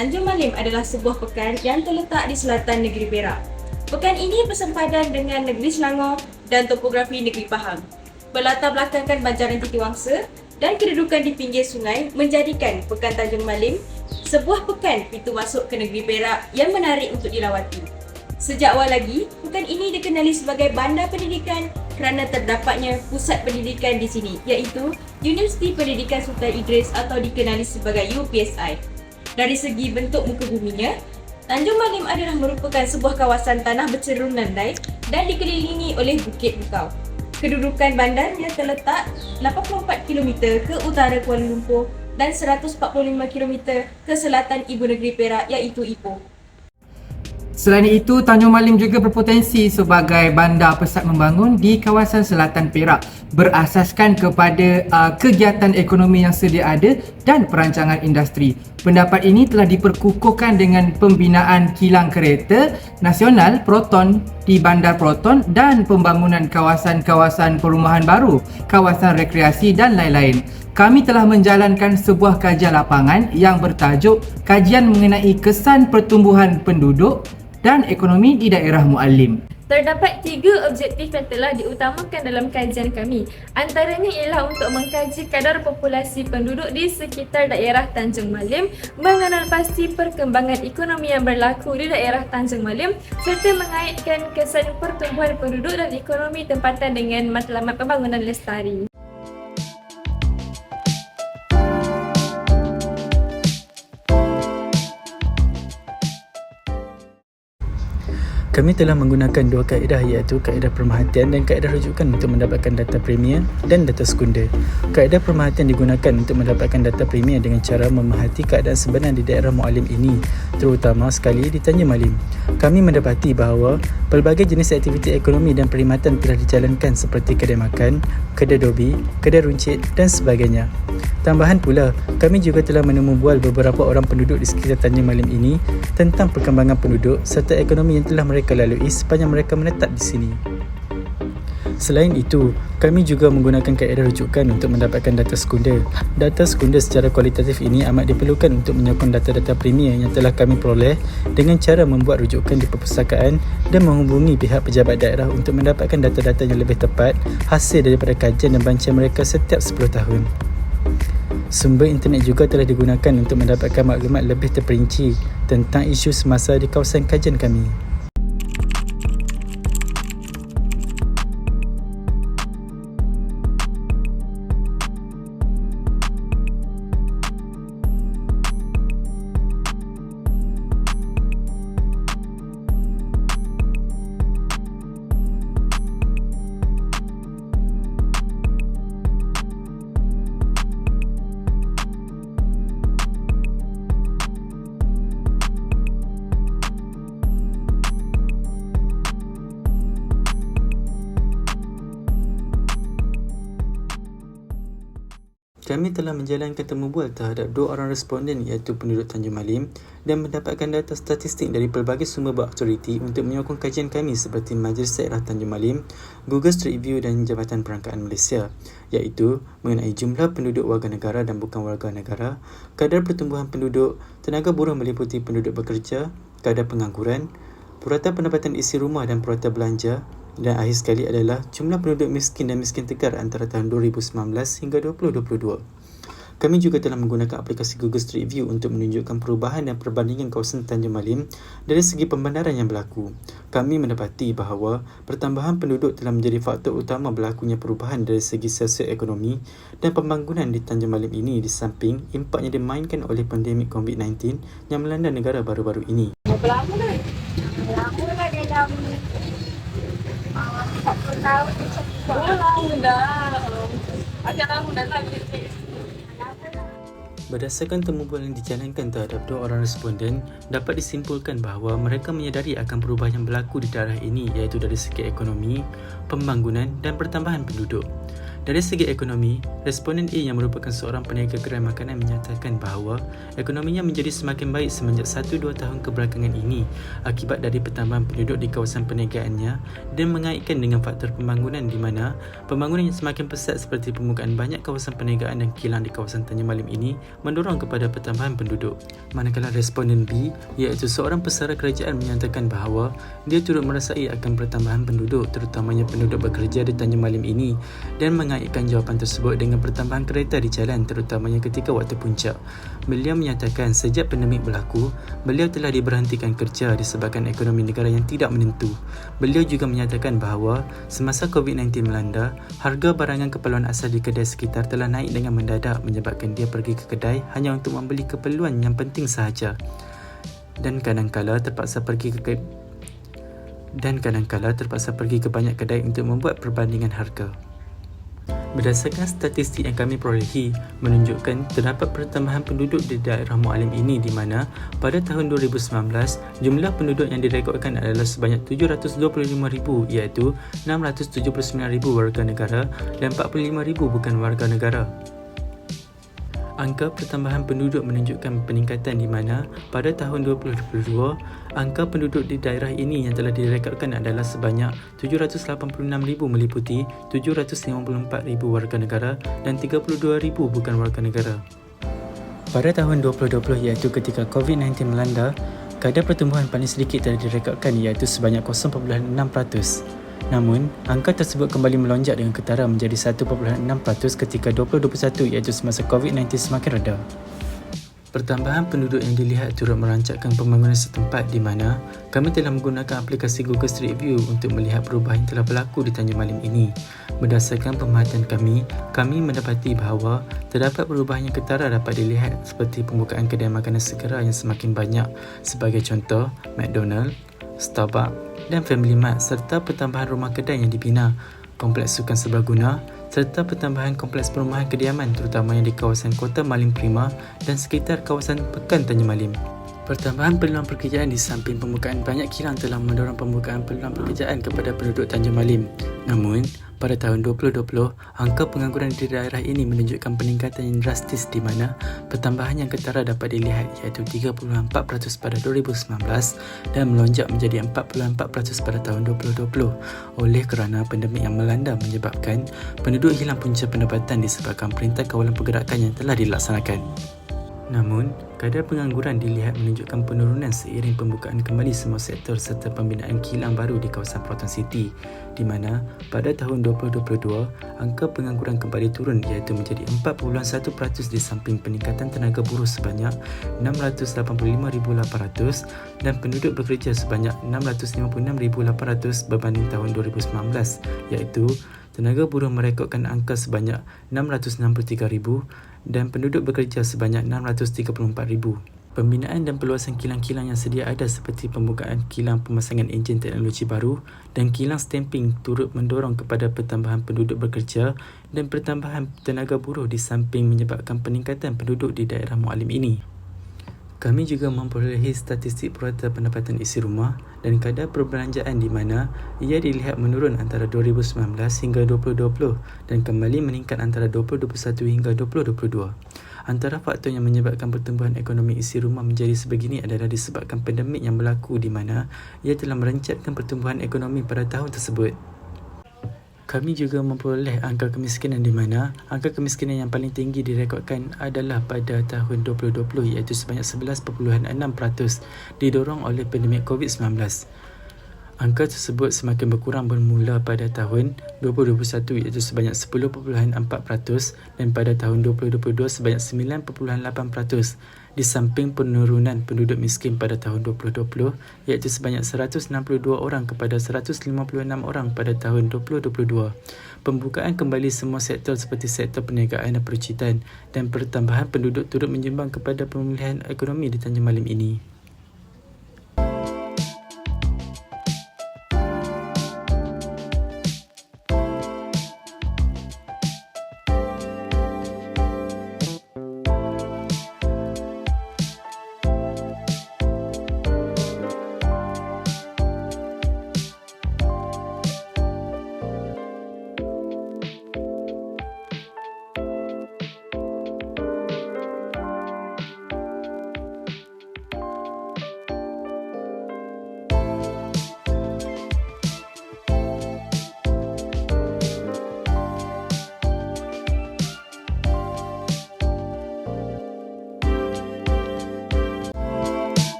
Tanjung Malim adalah sebuah pekan yang terletak di selatan negeri Perak. Pekan ini bersempadan dengan negeri Selangor dan topografi negeri Pahang. Berlatar belakangkan banjaran Titiwangsa dan kedudukan di pinggir sungai menjadikan Pekan Tanjung Malim sebuah pekan pintu masuk ke negeri Perak yang menarik untuk dilawati. Sejak awal lagi, pekan ini dikenali sebagai bandar pendidikan kerana terdapatnya pusat pendidikan di sini, iaitu Universiti Pendidikan Sultan Idris atau dikenali sebagai UPSI. Dari segi bentuk muka buminya, Tanjung Malim adalah merupakan sebuah kawasan tanah bercerun landai dan dikelilingi oleh Bukit Bukau. Kedudukan bandarnya terletak 84 km ke utara Kuala Lumpur dan 145 km ke selatan ibu negeri Perak iaitu Ipoh. Selain itu, Tanjung Malim juga berpotensi sebagai bandar pesat membangun di kawasan selatan Perak berasaskan kepada kegiatan ekonomi yang sedia ada dan perancangan industri. Pendapat ini telah diperkukuhkan dengan pembinaan kilang kereta nasional Proton di Bandar Proton dan pembangunan kawasan-kawasan perumahan baru, kawasan rekreasi dan lain-lain. Kami telah menjalankan sebuah kajian lapangan yang bertajuk Kajian mengenai kesan pertumbuhan penduduk dan ekonomi di daerah Muallim. Terdapat 3 objektif yang telah diutamakan dalam kajian kami. Antaranya ialah untuk mengkaji kadar populasi penduduk di sekitar daerah Tanjung Malim, mengenal pasti perkembangan ekonomi yang berlaku di daerah Tanjung Malim, serta mengaitkan kesan pertumbuhan penduduk dan ekonomi tempatan dengan matlamat pembangunan lestari. Kami telah menggunakan 2 kaedah iaitu kaedah pemerhatian dan kaedah rujukan untuk mendapatkan data premier dan data sekunder. Kaedah pemerhatian digunakan untuk mendapatkan data premier dengan cara memerhati keadaan sebenar di daerah Muallim ini, terutama sekali di Tanjung Malim. Kami mendapati bahawa pelbagai jenis aktiviti ekonomi dan perkhidmatan telah dijalankan seperti kedai makan, kedai dobi, kedai runcit dan sebagainya. Tambahan pula, kami juga telah menemu bual beberapa orang penduduk di sekitar Tanjung Malim ini tentang perkembangan penduduk serta ekonomi yang telah mereka lalui sepanjang mereka menetap di sini. Selain itu, kami juga menggunakan kaedah rujukan untuk mendapatkan data sekunder. Data sekunder secara kualitatif ini amat diperlukan untuk menyokong data-data premier yang telah kami peroleh dengan cara membuat rujukan di perpustakaan dan menghubungi pihak pejabat daerah untuk mendapatkan data-data yang lebih tepat hasil daripada kajian dan bancian mereka setiap 10 tahun. Sumber internet juga telah digunakan untuk mendapatkan maklumat lebih terperinci tentang isu semasa di kawasan kajian kami. Kami telah menjalankan temu bual terhadap 2 orang responden iaitu penduduk Tanjung Malim dan mendapatkan data statistik dari pelbagai sumber berautoriti untuk menyokong kajian kami seperti Majlis Daerah Tanjung Malim, Google Street View dan Jabatan Perangkaan Malaysia, iaitu mengenai jumlah penduduk warga negara dan bukan warga negara, kadar pertumbuhan penduduk, tenaga buruh meliputi penduduk bekerja, kadar pengangguran, purata pendapatan isi rumah dan purata belanja, dan akhir sekali adalah jumlah penduduk miskin dan miskin tegar antara tahun 2019 hingga 2022. Kami juga telah menggunakan aplikasi Google Street View untuk menunjukkan perubahan dan perbandingan kawasan Tanjung Malim dari segi pembandaran yang berlaku. Kami mendapati bahawa pertambahan penduduk telah menjadi faktor utama berlakunya perubahan dari segi sosioekonomi dan pembangunan di Tanjung Malim ini di samping impak yang dimainkan oleh pandemik COVID-19 yang melanda negara baru-baru ini. Berapa lama dah? Lama dah dia dalam 40 tahun. Lama dah. Agak lama dah lah. Berdasarkan temu bual yang dijalankan terhadap 2 orang responden, dapat disimpulkan bahawa mereka menyadari akan perubahan yang berlaku di daerah ini iaitu dari segi ekonomi, pembangunan dan pertambahan penduduk. Dari segi ekonomi, responden A yang merupakan seorang peniaga gerai makanan menyatakan bahawa ekonominya menjadi semakin baik semenjak 1-2 tahun kebelakangan ini akibat dari pertambahan penduduk di kawasan perniagaannya dan mengaitkan dengan faktor pembangunan di mana pembangunan yang semakin pesat seperti pembukaan banyak kawasan perniagaan dan kilang di kawasan Tanjung Malim ini mendorong kepada pertambahan penduduk. Manakala responden B iaitu seorang pesara kerajaan menyatakan bahawa dia turut merasai akan pertambahan penduduk terutamanya penduduk bekerja di Tanjung Malim ini dan mengaitkan jawapan tersebut dengan pertambahan kereta di jalan terutamanya ketika waktu puncak. Beliau menyatakan sejak pandemik berlaku, beliau telah diberhentikan kerja disebabkan ekonomi negara yang tidak menentu. Beliau juga menyatakan bahawa semasa COVID-19 melanda, harga barangan keperluan asal di kedai sekitar telah naik dengan mendadak menyebabkan dia pergi ke kedai hanya untuk membeli keperluan yang penting sahaja. Dan kadang-kala terpaksa pergi ke banyak kedai untuk membuat perbandingan harga. Berdasarkan statistik yang kami perolehi menunjukkan terdapat pertambahan penduduk di daerah Mualim ini di mana pada tahun 2019 jumlah penduduk yang direkodkan adalah sebanyak 725,000 iaitu 679,000 warga negara dan 45,000 bukan warga negara. Angka pertambahan penduduk menunjukkan peningkatan di mana pada tahun 2022, angka penduduk di daerah ini yang telah direkodkan adalah sebanyak 786,000 meliputi 754,000 warga negara dan 32,000 bukan warga negara. Pada tahun 2020 iaitu ketika COVID-19 melanda, kadar pertumbuhan paling sedikit telah direkodkan iaitu sebanyak 0.6%. Namun, angka tersebut kembali melonjak dengan ketara menjadi 1.6% ketika 2021 iaitu semasa COVID-19 semakin reda. Pertambahan penduduk yang dilihat turut merancangkan pembangunan setempat di mana kami telah menggunakan aplikasi Google Street View untuk melihat perubahan yang telah berlaku di Tanjung Malim ini. Berdasarkan pemerhatian kami mendapati bahawa terdapat perubahan yang ketara dapat dilihat seperti pembukaan kedai makanan segera yang semakin banyak sebagai contoh McDonald, Starbucks dan Family Mart serta pertambahan rumah kedai yang dibina, kompleks sukan serbaguna serta pertambahan kompleks perumahan kediaman terutamanya di kawasan Kota Malim Prima dan sekitar kawasan Pekan Tanjung Malim. Pertambahan peluang pekerjaan di samping pembukaan banyak kilang telah mendorong pembukaan peluang pekerjaan kepada penduduk Tanjung Malim. Namun, pada tahun 2020, angka pengangguran di daerah ini menunjukkan peningkatan yang drastis di mana pertambahan yang ketara dapat dilihat iaitu 3.4% pada 2019 dan melonjak menjadi 4.4% pada tahun 2020 oleh kerana pandemik yang melanda menyebabkan penduduk hilang punca pendapatan disebabkan Perintah Kawalan Pergerakan yang telah dilaksanakan. Namun, kadar pengangguran dilihat menunjukkan penurunan seiring pembukaan kembali semua sektor serta pembinaan kilang baru di kawasan Proton City di mana pada tahun 2022, angka pengangguran kembali turun iaitu menjadi 4.1% di samping peningkatan tenaga buruh sebanyak 685,800 dan penduduk bekerja sebanyak 656,800 berbanding tahun 2019 iaitu tenaga buruh merekodkan angka sebanyak 663,000 dan penduduk bekerja sebanyak 634,000. Pembinaan dan perluasan kilang-kilang yang sedia ada seperti pembukaan kilang pemasangan enjin teknologi baru dan kilang stamping turut mendorong kepada pertambahan penduduk bekerja dan pertambahan tenaga buruh di samping menyebabkan peningkatan penduduk di daerah Mualim ini. Kami juga memperolehi statistik purata pendapatan isi rumah dan kadar perbelanjaan di mana ia dilihat menurun antara 2019 hingga 2020 dan kembali meningkat antara 2021 hingga 2022. Antara faktor yang menyebabkan pertumbuhan ekonomi isi rumah menjadi sebegini adalah disebabkan pandemik yang berlaku di mana ia telah merencatkan pertumbuhan ekonomi pada tahun tersebut. Kami juga memperoleh angka kemiskinan di mana angka kemiskinan yang paling tinggi direkodkan adalah pada tahun 2020 iaitu sebanyak 11.6% didorong oleh pandemik COVID-19. Angka tersebut semakin berkurang bermula pada tahun 2021 iaitu sebanyak 10.4% dan pada tahun 2022 sebanyak 9.8%. Di samping penurunan penduduk miskin pada tahun 2020 iaitu sebanyak 162 orang kepada 156 orang pada tahun 2022. Pembukaan kembali semua sektor seperti sektor perniagaan dan peruncitan dan pertambahan penduduk turut menyumbang kepada pemulihan ekonomi di Tanjung Malim ini.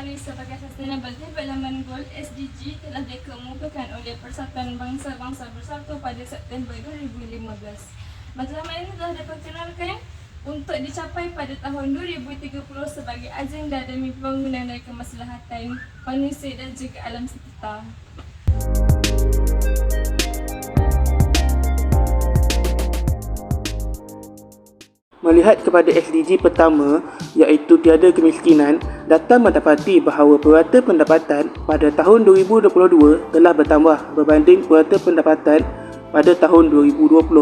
dikenali sebagai Sustainable Development Goal SDG telah dikemukakan oleh Persatuan Bangsa-Bangsa Bersatu pada September 2015. Matlamat ini telah diperkenalkan untuk dicapai pada tahun 2030 sebagai agenda demi pembangunan dan kemaslahatan manusia dan juga alam sekitar. Melihat kepada SDG pertama iaitu tiada kemiskinan, data mendapati bahawa purata pendapatan pada tahun 2022 telah bertambah berbanding purata pendapatan pada tahun 2020.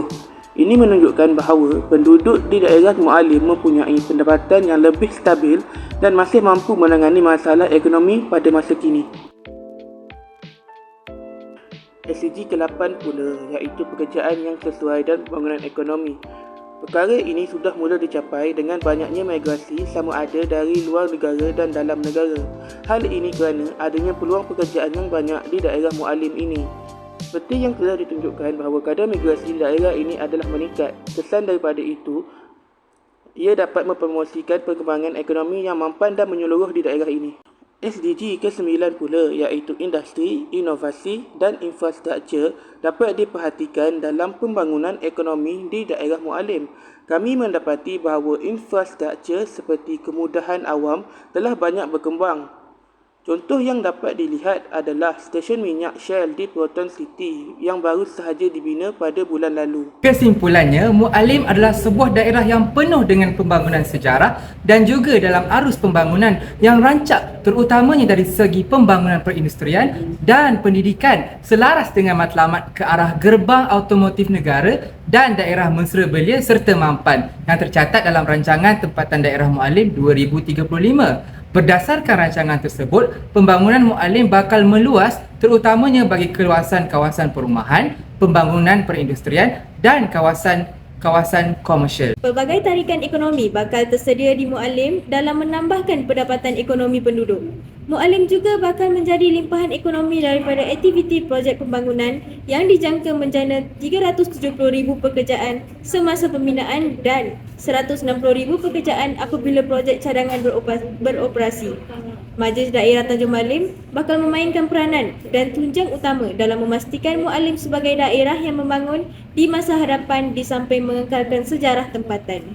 Ini menunjukkan bahawa penduduk di daerah Mualim mempunyai pendapatan yang lebih stabil dan masih mampu menangani masalah ekonomi pada masa kini. SDG ke-8 pula iaitu pekerjaan yang sesuai dan pembangunan ekonomi. Perkara ini sudah mula dicapai dengan banyaknya migrasi sama ada dari luar negara dan dalam negara. Hal ini kerana adanya peluang pekerjaan yang banyak di daerah Mualim ini. Seperti yang telah ditunjukkan bahawa kadar migrasi di daerah ini adalah meningkat. Kesan daripada itu, ia dapat mempromosikan perkembangan ekonomi yang mampan dan menyeluruh di daerah ini. SDG ke-9 pula iaitu industri, inovasi dan infrastruktur dapat diperhatikan dalam pembangunan ekonomi di daerah Mualim. Kami mendapati bahawa infrastruktur seperti kemudahan awam telah banyak berkembang. Contoh yang dapat dilihat adalah stesen minyak Shell di Proton City yang baru sahaja dibina pada bulan lalu. Kesimpulannya, Mualim adalah sebuah daerah yang penuh dengan pembangunan sejarah dan juga dalam arus pembangunan yang rancak terutamanya dari segi pembangunan perindustrian dan pendidikan selaras dengan matlamat ke arah gerbang automotif negara dan daerah mesra belia serta mampan yang tercatat dalam rancangan tempatan daerah Mualim 2035. Berdasarkan rancangan tersebut, pembangunan Mualim bakal meluas terutamanya bagi keluasan kawasan perumahan, pembangunan perindustrian dan kawasan komersial. Pelbagai tarikan ekonomi bakal tersedia di Mualim dalam menambahkan pendapatan ekonomi penduduk. Mualim juga bakal menjadi limpahan ekonomi daripada aktiviti projek pembangunan yang dijangka menjana 370,000 pekerjaan semasa pembinaan dan 160,000 pekerjaan apabila projek cadangan beroperasi. Majlis Daerah Tanjung Malim bakal memainkan peranan dan tunjang utama dalam memastikan Mualim sebagai daerah yang membangun di masa hadapan di samping mengekalkan sejarah tempatan.